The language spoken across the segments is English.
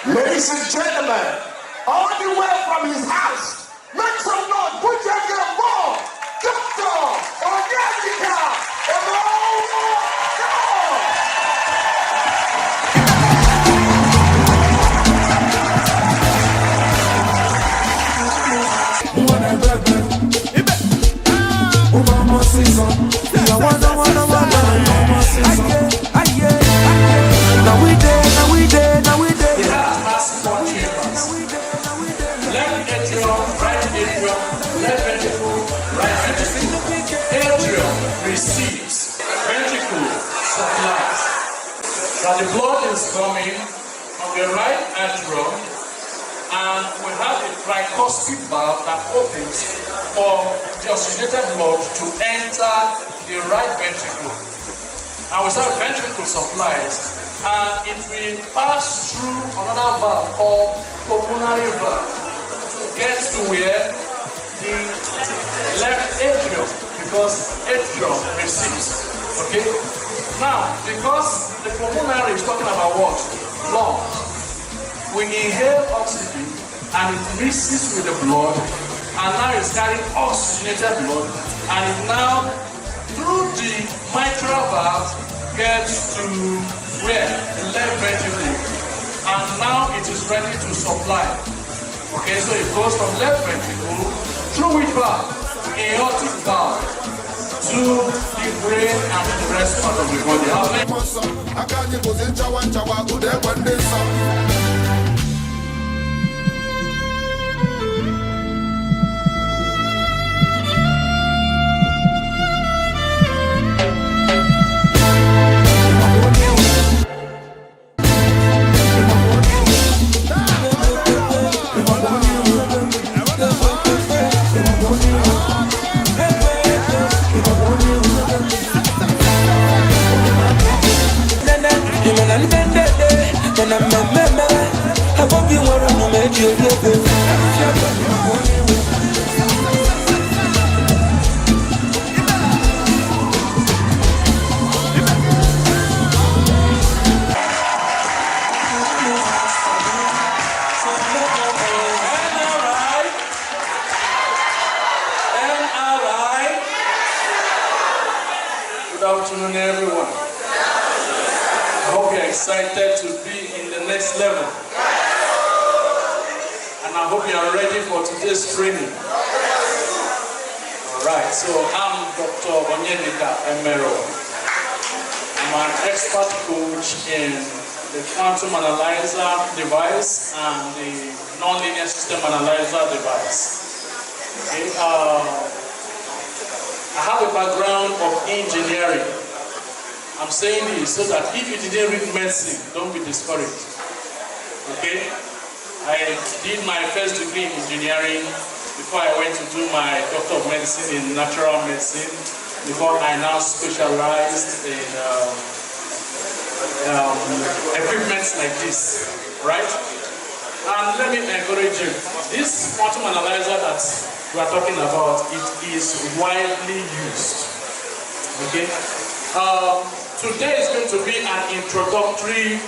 Ladies and gentlemen, all the way from his house, make some noise, put your hands up, Dr. Onyedika, Now we there. Left atrium, right atrium, left ventricle, right ventricle. Atrium receives, ventricle supplies. Now the blood is coming from the right atrium, and we have a tricuspid valve that opens for the oxygenated blood to enter the right ventricle. And we have ventricle supplies, and it will pass through another valve called pulmonary valve to get to where the left atrium, because atrium receives. Okay? Now, because the pulmonary is talking about what? Lung. We inhale oxygen and it mixes with the blood, and now it's carrying oxygenated blood, and it now, through the mitral valve, gets to where? The left ventricle. And now it is ready to supply. Okay, so it goes from left ventricle through which valve? Aortic valve to the brain and to the rest part of the body. Good afternoon, everyone. I hope you're excited to be in the next level. And I hope you are ready for today's training. Alright, so I'm Dr. Onyedika 𝗘𝗏. I'm an expert coach in the quantum analyzer device and the non-linear system analyzer device. Okay, I have a background of engineering. I'm saying this so that if you didn't read medicine, don't be discouraged. Okay? I did my first degree in engineering before I went to do my Doctor of Medicine in Natural Medicine, before I now specialized in equipment like this, right? And let me encourage you. This quantum analyzer that we are talking about, it is widely used. Okay? Today is going to be an introductory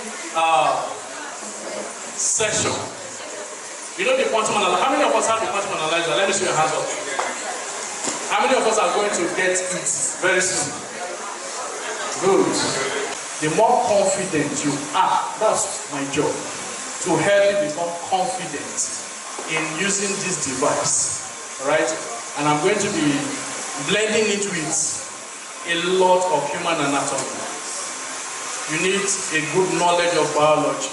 session. You know the quantum analyzer. How many of us have the quantum analyzer? Let me see your hands up. How many of us are going to get it very soon? Good. The more confident you are, that's my job, to help you become confident in using this device. Right? And I'm going to be blending it with a lot of human anatomy. You need a good knowledge of biology.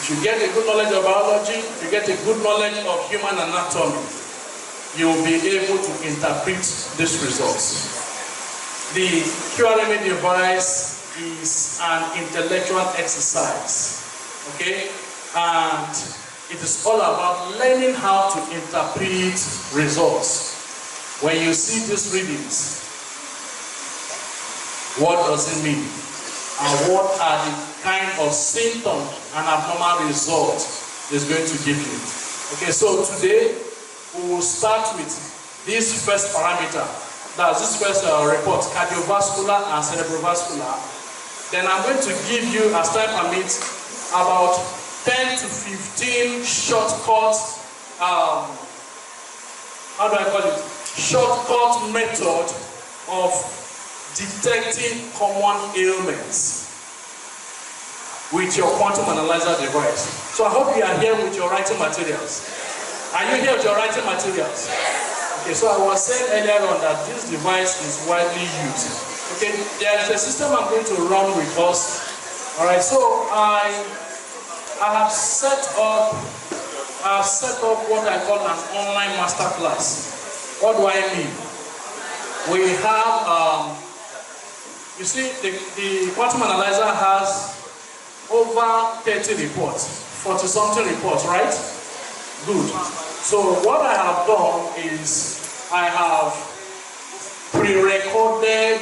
If you get a good knowledge of biology, you get a good knowledge of human anatomy, you will be able to interpret these results. The QRMA device is an intellectual exercise. Okay? And it is all about learning how to interpret results. When you see these readings, what does it mean? And what are the kind of symptoms and abnormal results it's going to give you? Okay, so today we will start with this first parameter. That's this first report, cardiovascular and cerebrovascular. Then I'm going to give you, as time permits, about 10 to 15 shortcut, how do I call it? Shortcut method of detecting common ailments with your quantum analyzer device. So I hope you are here with your writing materials. Are you here with your writing materials? Okay, so I was saying earlier on that this device is widely used. Okay, there is a system I'm going to run with us. Alright, so I have set up what I call an online masterclass. What do I mean? We have, you see, the quantum analyzer has over 30 reports, 40 something reports, right? Good. So what I have done is I have pre-recorded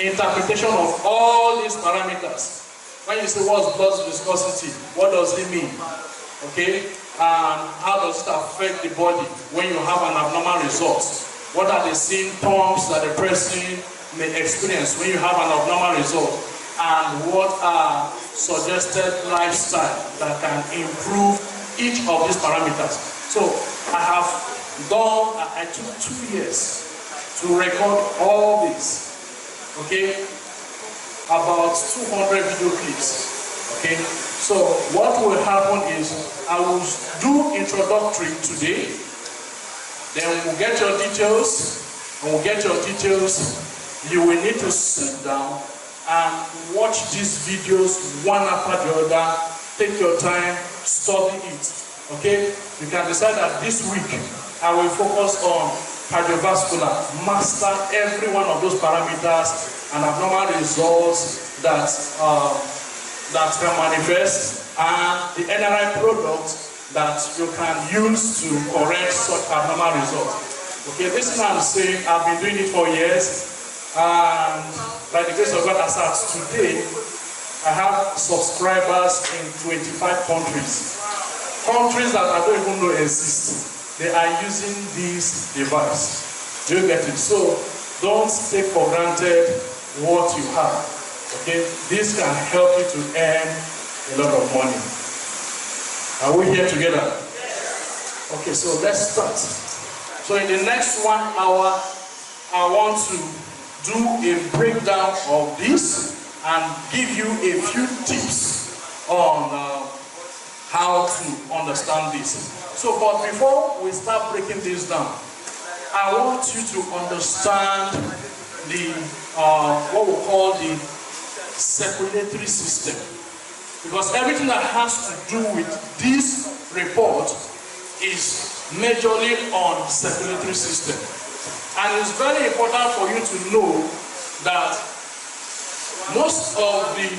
interpretation of all these parameters. When you say what's blood viscosity, what does it mean? Okay, and how does it affect the body when you have an abnormal result? What are the symptoms that the person may experience when you have an abnormal result? And what are suggested lifestyle that can improve each of these parameters? So I took 2 years to record all this. Okay, about 200 video clips. Okay, so what will happen is I will do introductory today, then we'll get your details, and we'll get your details. You will need to sit down and watch these videos one after the other. Take your time, study it. Okay, you can decide that this week I will focus on cardiovascular, master every one of those parameters and abnormal results that can manifest, and the NRI product that you can use to correct such abnormal results. Okay, this is what I'm saying. I've been doing it for years, and by the grace of God, as at today, I have subscribers in 25 countries. Countries that I don't even know exist. They are using this device. Do you get it? So don't take for granted what you have. Okay, this can help you to earn a lot of money. Are we here together? Okay, so let's start. So in the next 1 hour, I want to do a breakdown of this and give you a few tips on how to understand this. So, but before we start breaking this down, I want you to understand the what we call the circulatory system, because everything that has to do with this report is majorly on circulatory system, and it's very important for you to know that most of the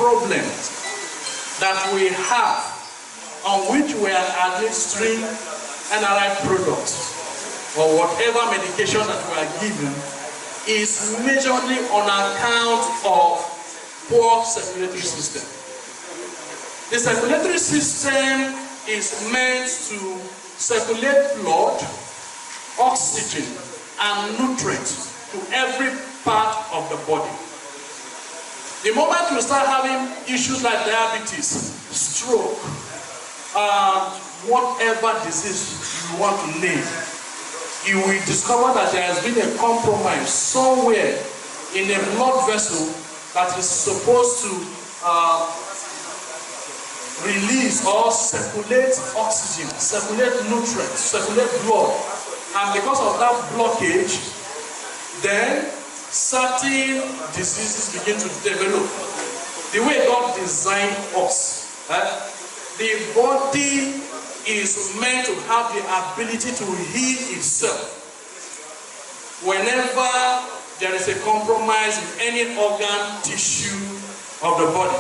problems that we have on which we are administering NRI products or whatever medication that we are given is majorly on account of poor circulatory system. The circulatory system is meant to circulate blood, oxygen, and nutrients to every part of the body. The moment you start having issues like diabetes, stroke, whatever disease you want to name, you will discover that there has been a compromise somewhere in a blood vessel that is supposed to release or circulate oxygen, circulate nutrients, circulate blood. And because of that blockage, then certain diseases begin to develop. The way God designed us, the body is meant to have the ability to heal itself whenever there is a compromise in any organ, tissue of the body.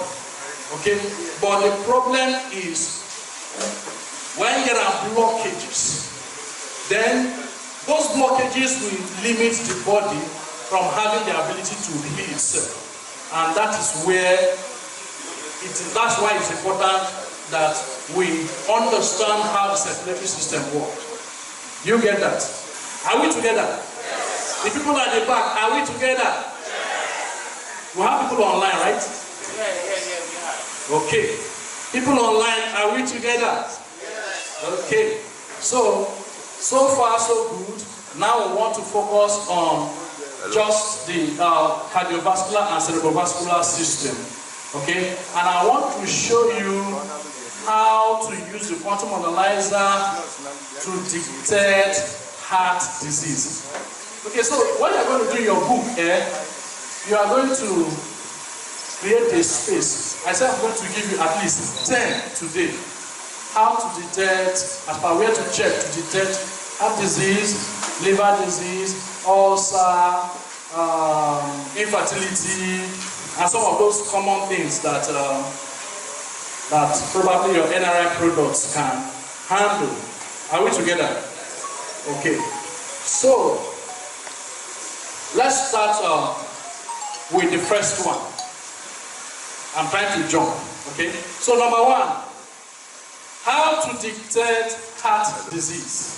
Okay? But the problem is when there are blockages, then those blockages will limit the body from having the ability to heal itself. And that is where that's why it's important that we understand how the circulatory system works. You get that? Are we together? Yes. The people at the back, are we together? Yes. We have people online, right? Yeah, we have. Okay. People online, are we together? Okay. So far so good. Now we want to focus on just the cardiovascular and cerebrovascular system. Okay? And I want to show you how to use the quantum analyzer to detect heart disease. Okay, so what you're going to do in your book, you are going to create a space. I said I'm going to give you at least 10 today. How to detect, as per where to check to detect heart disease, liver disease, ulcer, infertility, and some of those common things that probably your NRI products can handle. Are we together? Okay. So let's start with the first one. I'm trying to jump. Okay. So number one, how to detect heart disease.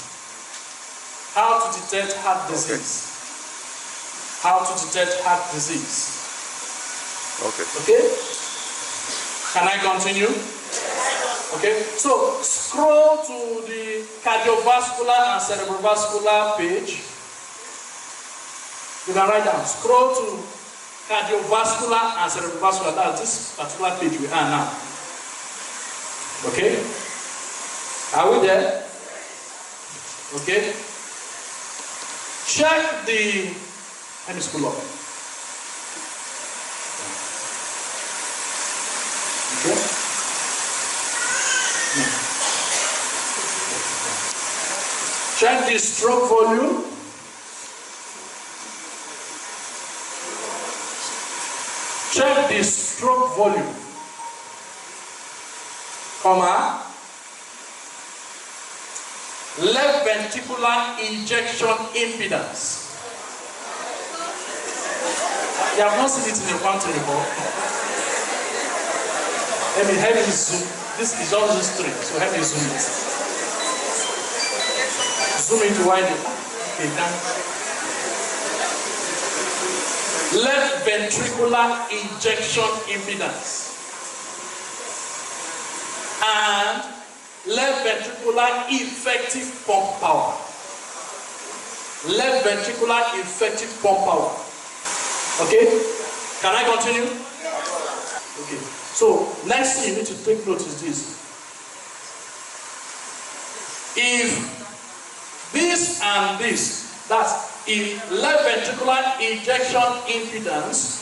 How to detect heart disease. How to detect heart disease. Okay. Okay? Can I continue? Okay, so scroll to the cardiovascular and cerebrovascular page. You can write down, scroll to cardiovascular and cerebrovascular. That's this particular page we are now. Okay? Are we there? Okay? Check the, let me scroll up. Okay? Check the stroke volume. Check the stroke volume, comma, left ventricular ejection impedance. You have not seen it in the quantum before. Let me help you zoom. This is all just three, so help me zoom it. Zoom it widely. Okay, done. Left ventricular ejection impedance and left ventricular effective pump power. Left ventricular effective pump power. Okay? Can I continue? Okay. So next thing you need to take note is this. If this and this, that's if left ventricular ejection impedance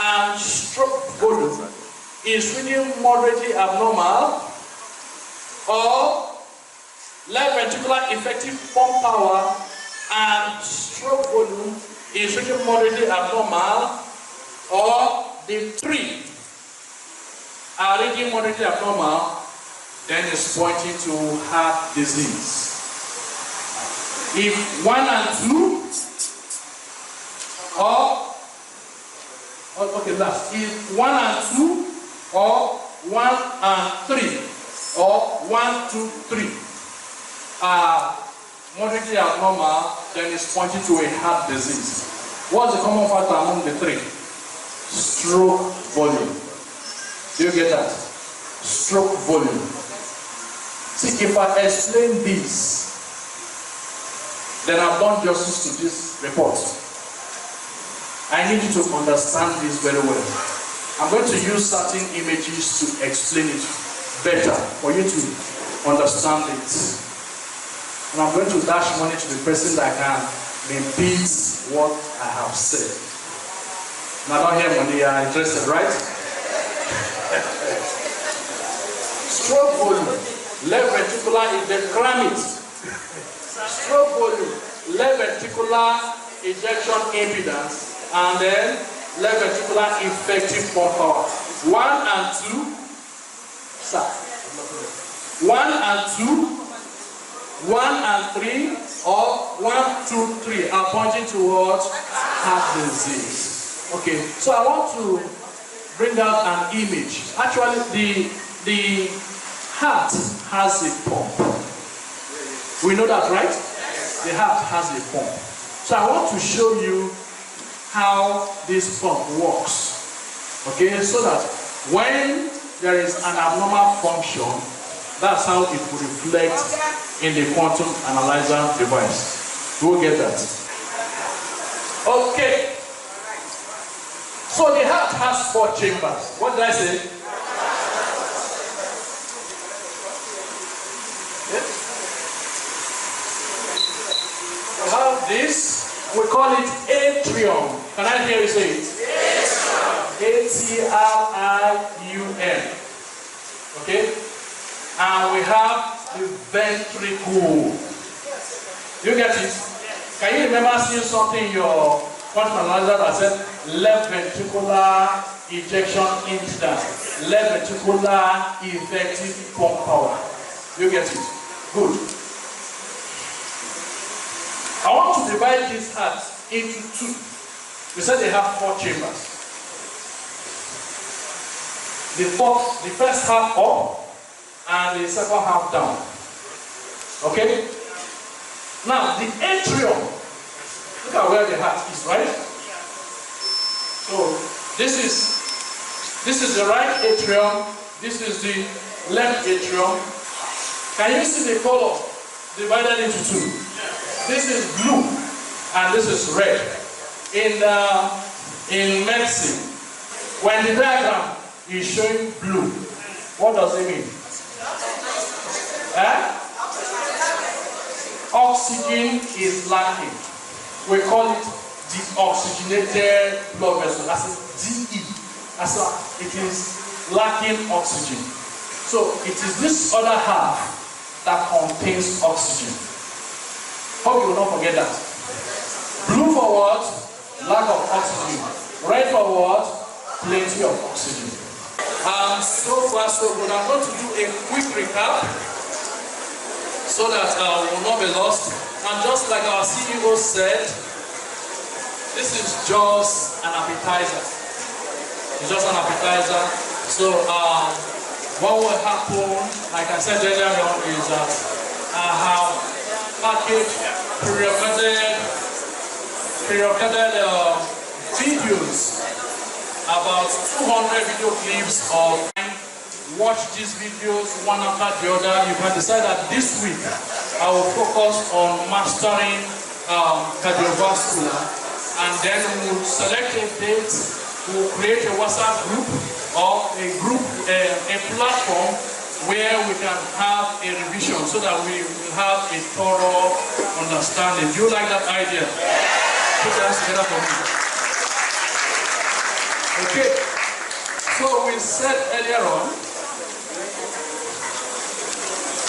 and stroke volume is really moderately abnormal, or left ventricular effective pump power and stroke volume is really moderately abnormal, or the three are really moderately abnormal, then it's pointing to heart disease. If 1 and 2, if 1 and 2, or 1 and 3, or 1, 2, 3 are moderately abnormal, then it's pointing to a heart disease. What's the common factor among the three? Stroke volume. Do you get that? Stroke volume. See, if I explain this, then I've done justice to this report. I need you to understand this very well. I'm going to use certain images to explain it better for you to understand it. And I'm going to dash money to the person that can repeat what I have said. Now, don't hear money, you are interested, right? Stroke volume, left ventricular ejection. Stroke volume, left ventricular ejection impedance, and then left ventricular effective pump power. 1 and 2, sir. 1 and 2, 1 and 3, or 1, 2, 3 are pointing towards heart disease. Okay, so I want to bring out an image. Actually, the heart has a pump. We know that, right? The heart has a pump. So I want to show you how this pump works. Okay, so that when there is an abnormal function, that's how it will reflect in the quantum analyzer device. You will get that. Okay. So the heart has 4 chambers. What did I say? We have this, we call it atrium. Can I hear you say it? A-T-R-I-U-M. Okay? And we have the ventricle. You get it? Can you remember seeing something in your quantum analyzer that said left ventricular ejection impedance, left ventricular effective pump power? You get it? Good. I want to divide this heart into 2. We said they have 4 chambers. The first half up and the second half down. Okay? Now the atrium, look at where the heart is, right? So this is the right atrium, this is the left atrium. Can you see the color divided into 2? This is blue and this is red. In medicine, when the diagram is showing blue, what does it mean? Oxygen is lacking. We call it deoxygenated blood vessel. That's a DE. It is lacking oxygen. So it is this other half that contains oxygen. Hope you will not forget that. Blue for what? Lack of oxygen. Red for what? Plenty of oxygen. So far so good. I'm going to do a quick recap so that we will not be lost. And just like our CEO said, this is just an appetizer. It's just an appetizer. So what will happen, like I said earlier on, is that I have packaged pre-recorded videos, about 200 video clips of watch these videos one after the other. You can decide that this week I will focus on mastering cardiovascular, and then we'll select a date, we'll create a WhatsApp group or a platform where we can have a revision so that we will have a thorough understanding. Do you like that idea? Put your hands together for me. Okay, so we said earlier on,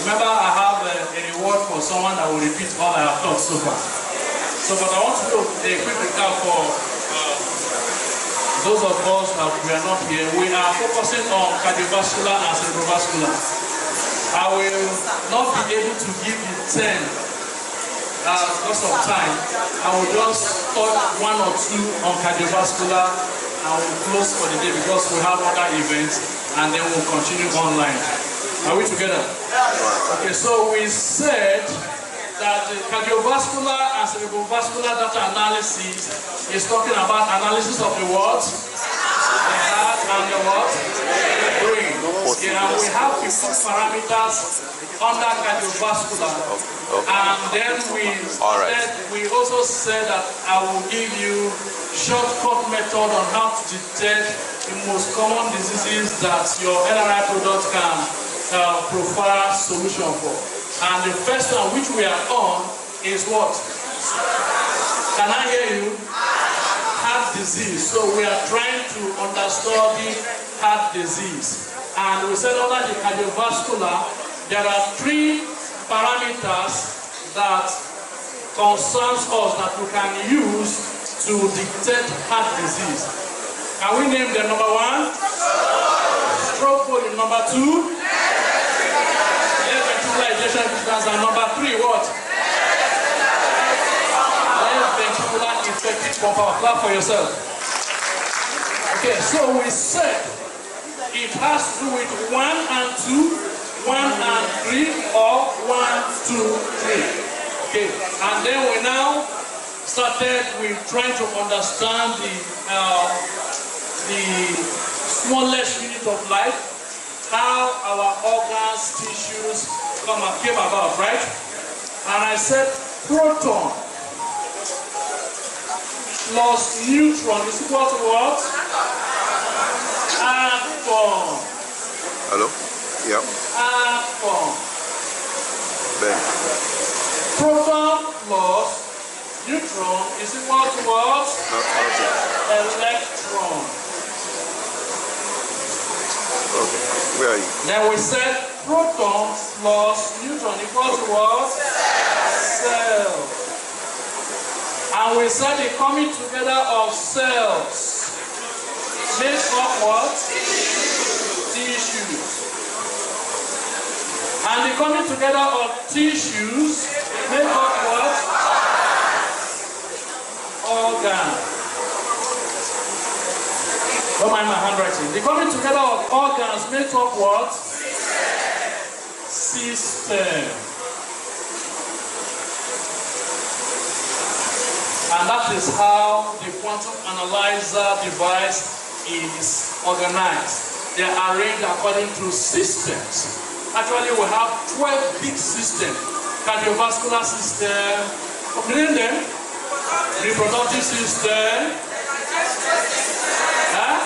remember I have a reward for someone that will repeat all I have taught so far. So, but I want to do a quick recap for those of us that we are not here. We are focusing on cardiovascular and cerebrovascular. I will not be able to give you 10 because of time. I will just talk 1 or 2 on cardiovascular and we'll close for the day because we have other events, and then we'll continue online. Are we together? Okay, so we said that the cardiovascular and cerebrovascular data analysis is talking about analysis of the what? The heart and the what? The brain. And we have 15 parameters under cardiovascular. And then we also said that I will give you shortcut method on how to detect the most common diseases that your NRI product can provide solution for. And the first one which we are on is what? Can I hear you? Heart disease. So we are trying to understudy heart disease. And we said under the cardiovascular, there are 3 parameters that concerns us that we can use to detect heart disease. Can we name them? Number 1? Stroke volume. Number 2? And number 3, what? Left ventricular effective pump power. Clap for yourself. Okay, so we said it has to do with 1 and 2, 1 and 3, or 1, 2, 3. Okay, and then we now started with trying to understand the smallest unit of life, how our organs, tissues came about, right? And I said proton plus neutron is equal to what? Atom. Hello? Yeah. Atom. Ben. Proton plus neutron is equal to what? Electron. Okay. Where are you? Then we said proton plus neutron equals to what? Cell. And we said the coming together of cells makes up what? Tissues. And the coming together of tissues make up what? Organ. Don't mind my handwriting. The coming together of organs make up what? System. And that is how the quantum analyzer device is organized. They are arranged according to systems. Actually, we have 12 big systems. Cardiovascular system, name them. Reproductive system. Huh?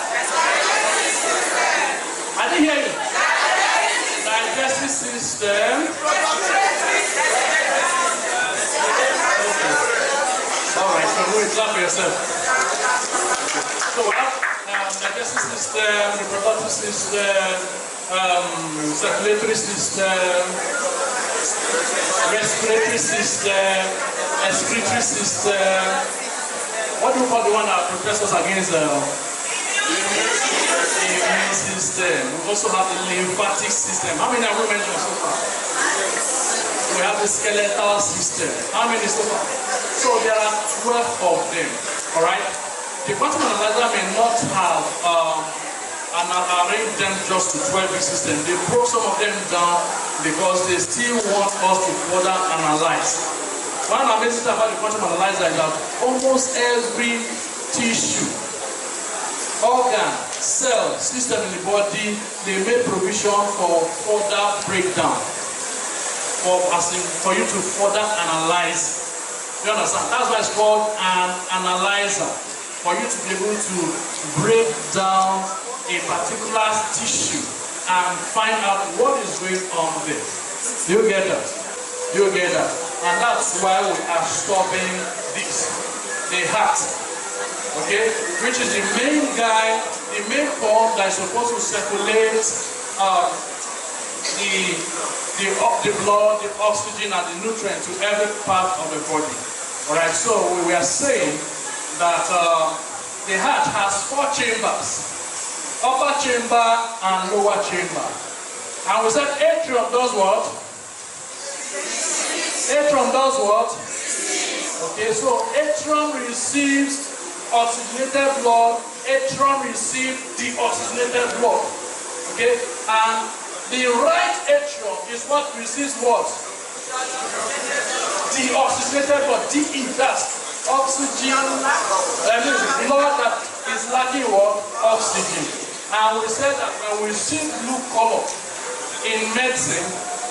I didn't hear you. Digestive system. Alright, so we clap for yourself. So we have digestive system, reproductive system, circulatory system, respiratory system, excretory system. What do you call the one that protects us against the immune system? We also have the lymphatic system. How many have we mentioned so far? We have the skeletal system. How many so far? So there are 12 of them. Alright? The quantum analyzer may not have and arrange them just to 12 big systems. They broke some of them down because they still want us to further analyze. One amazing thing about the quantum analyzer is that almost every tissue, organ, cell, system in the body, they make provision for further breakdown, for you to further analyze. You understand? That's why it's called an analyzer, for you to be able to break down a particular tissue and find out what is going on there. Do you get that? Do you get that? And that's why we are stopping this. The heart, okay, which is the main guy, the main pump that is supposed to circulate the blood, the oxygen, and the nutrients to every part of the body. All right. So we are saying that the heart has 4 chambers. Upper chamber and lower chamber. And we said atrium does what? Atrium does what? Okay, so atrium receives oxygenated blood, atrium receives deoxygenated blood. Okay, and the right atrium is what receives what? Deoxygenated blood, DE, that's oxygen, that means blood that is lacking what? Oxygen. And we said that when we see blue color in medicine,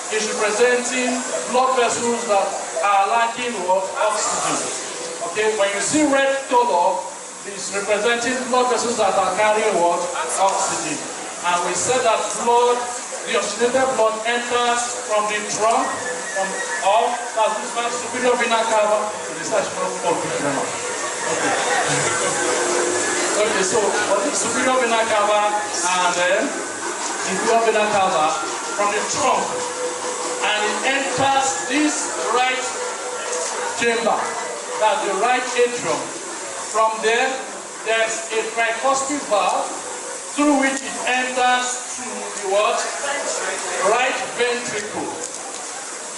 it's representing blood vessels that are lacking what? Oxygen. Okay, when you see red color, it's representing blood vessels that are carrying what? Oxygen. And we said that blood, the oxygenated blood enters from the trunk, that's this man, superior vena cava, to the search for Okay, so the superior vena cava and then inferior vena cava from the trunk, and it enters this right chamber, that's the right atrium. From there, there's a tricuspid valve through which it enters to the what? Right ventricle.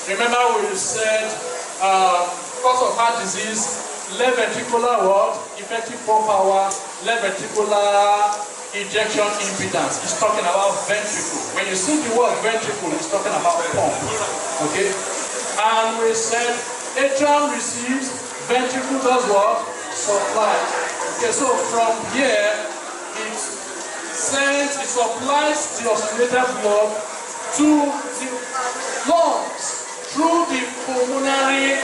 Remember we said cause of heart disease, left ventricular what? Effective pump power, left ventricular ejection impedance. It's talking about ventricle. When you see the word ventricle, it's talking about pump. Okay? And we said atrium receives, ventricle does what? Supply. Okay, so from here, it it supplies the oxygenated blood to the lungs through the pulmonary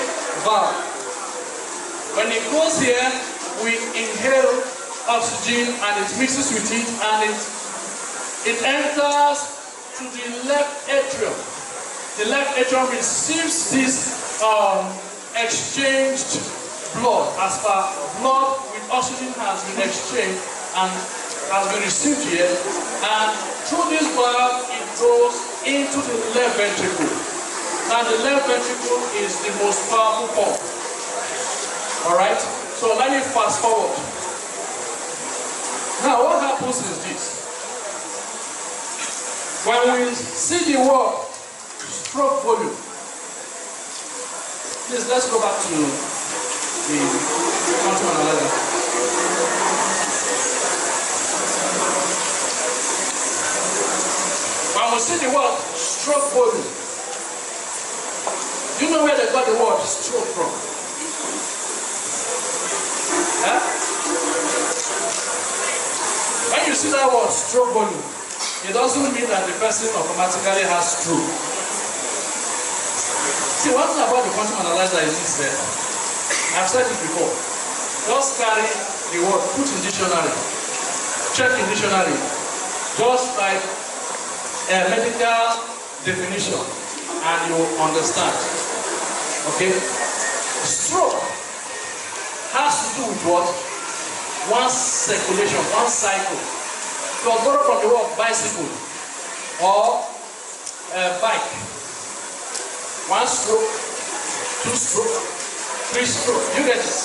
valve. When it goes here, we inhale oxygen and it mixes with it, and it enters to the left atrium. The left atrium receives this exchanged blood, as per blood with oxygen has been exchanged and has been received here, and through this valve it goes into the left ventricle. Now the left ventricle is the most powerful pump. Alright, so let me fast forward. Now what happens is this. When we see the word stroke volume, please let's go back to the quantum analyzer. When we see the word stroke volume, do you know where they got the word stroke from? Huh? When you see that word stroke volume, it doesn't mean that the person automatically has stroke. See, one thing about the quantum analyzer is this there. I've said it before. Just carry the word, put in dictionary, check in dictionary, just like a medical definition, and you will understand. Okay? Stroke has to do with what? One circulation, one cycle. So borrow from the word bicycle or bike. One stroke, two stroke, three stroke. You get it?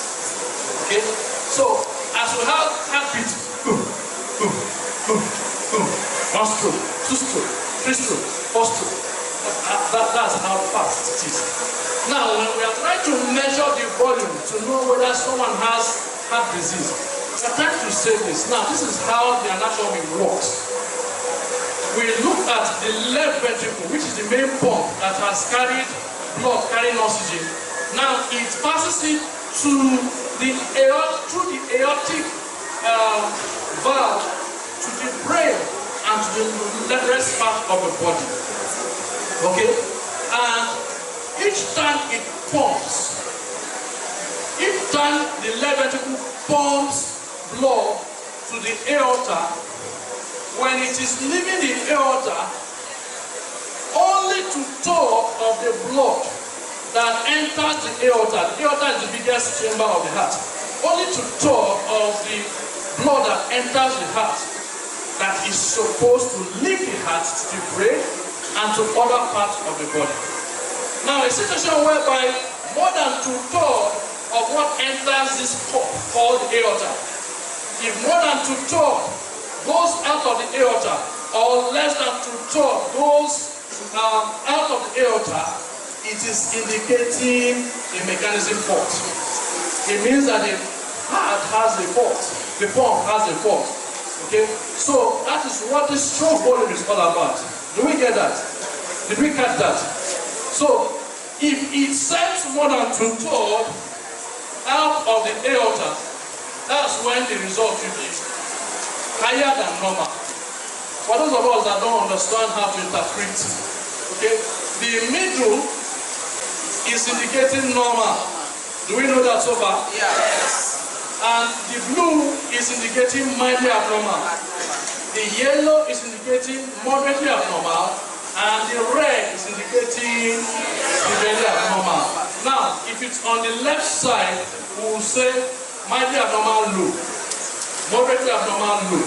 Okay? So as we have heartbeat, one stroke, two stroke, three stroke, four stroke. That's how fast it is. Now when we are trying to measure the volume to know whether someone has heart disease, we are trying to say this. Now, this is how the anatomy works. We look at the left ventricle, which is the main pump that has carried blood, carrying oxygen. Now, it passes it to the through the aortic valve to the brain and to the rest part of the body. Okay? And each time it pumps, each time the left ventricle pumps blood to the aorta, when it is leaving the aorta, only 2/3 of the blood that enters the aorta is the biggest chamber of the heart, only 2/3 of the blood that enters the heart that is supposed to leave the heart to the brain and to other parts of the body. Now, a situation whereby more than 2/3 of what enters this pump called the aorta, if more than 2/3 goes out of the aorta, or less than 2/3 goes out of the aorta, it is indicating a mechanism fault. It means that the heart has a fault, the pump has a fault. Okay, so that is what the stroke volume is all about. Do we get that? Did we catch that? So if it sends more than 2/3 out of the aorta, that's when the result will be higher than normal. For those of us that don't understand how to interpret, okay, the middle is indicating normal. Do we know that so far? Yes. And the blue is indicating mildly abnormal. The yellow is indicating moderately abnormal, and the red is indicating severely abnormal. Now, if it's on the left side, we will say mildly abnormal low, moderately abnormal low,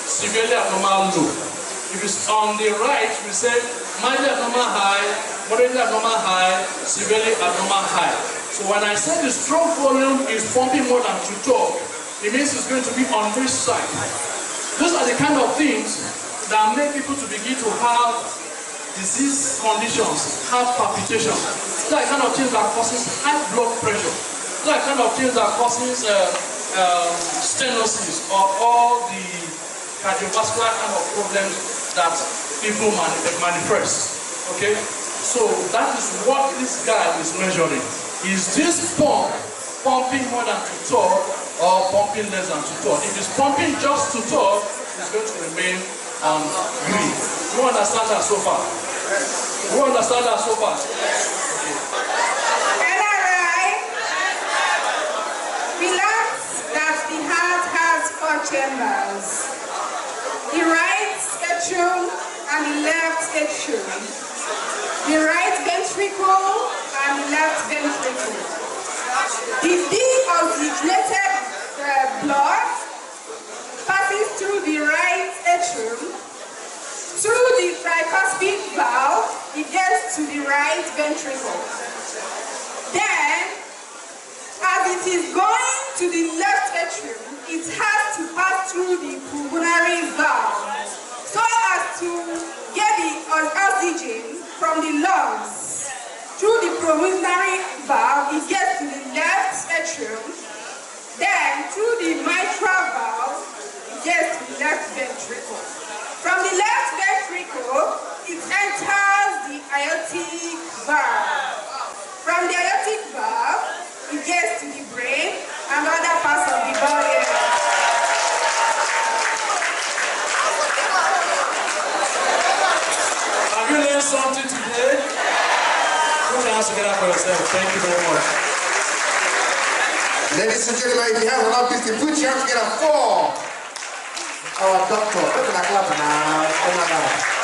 severely abnormal low. If it's on the right, we say mildly abnormal high, moderately abnormal high, severely abnormal high. So when I say the stroke volume is pumping more than 2/3, it means it's going to be on this side. Those are the kind of things that make people to begin to have disease conditions, heart palpitation. Those are the kind of things that causes high blood pressure. Those are the kind of things that causes stenosis or all the cardiovascular kind of problems that people manifest. Okay, so that is what this guy is measuring. Is this pump pumping more than 2/3 or pumping less than 2/3? If it's pumping just 2/3, is going to remain on green. You understand that so far? You understand that so far? We learned that the heart has 4 chambers. The right atrium and the left atrium. The right ventricle and the left ventricle. The deoxygenated blood passes through the right atrium. Through the tricuspid valve, it gets to the right ventricle. Then, as it is going to the left atrium, it has to pass through the pulmonary valve so as to get the oxygen from the lungs. Through the pulmonary valve, it gets to the left atrium. Then, through the mitral valve, it gets to the left ventricle. From the left ventricle, it enters the aortic valve. From the aortic valve, it gets to the brain and other parts of the body. Have you learned something today? Put your hands together for yourself. Thank you very much. Ladies and gentlemen, if you have an opportunity, put your hands together for our doctor. Look at that clap now. Oh my God.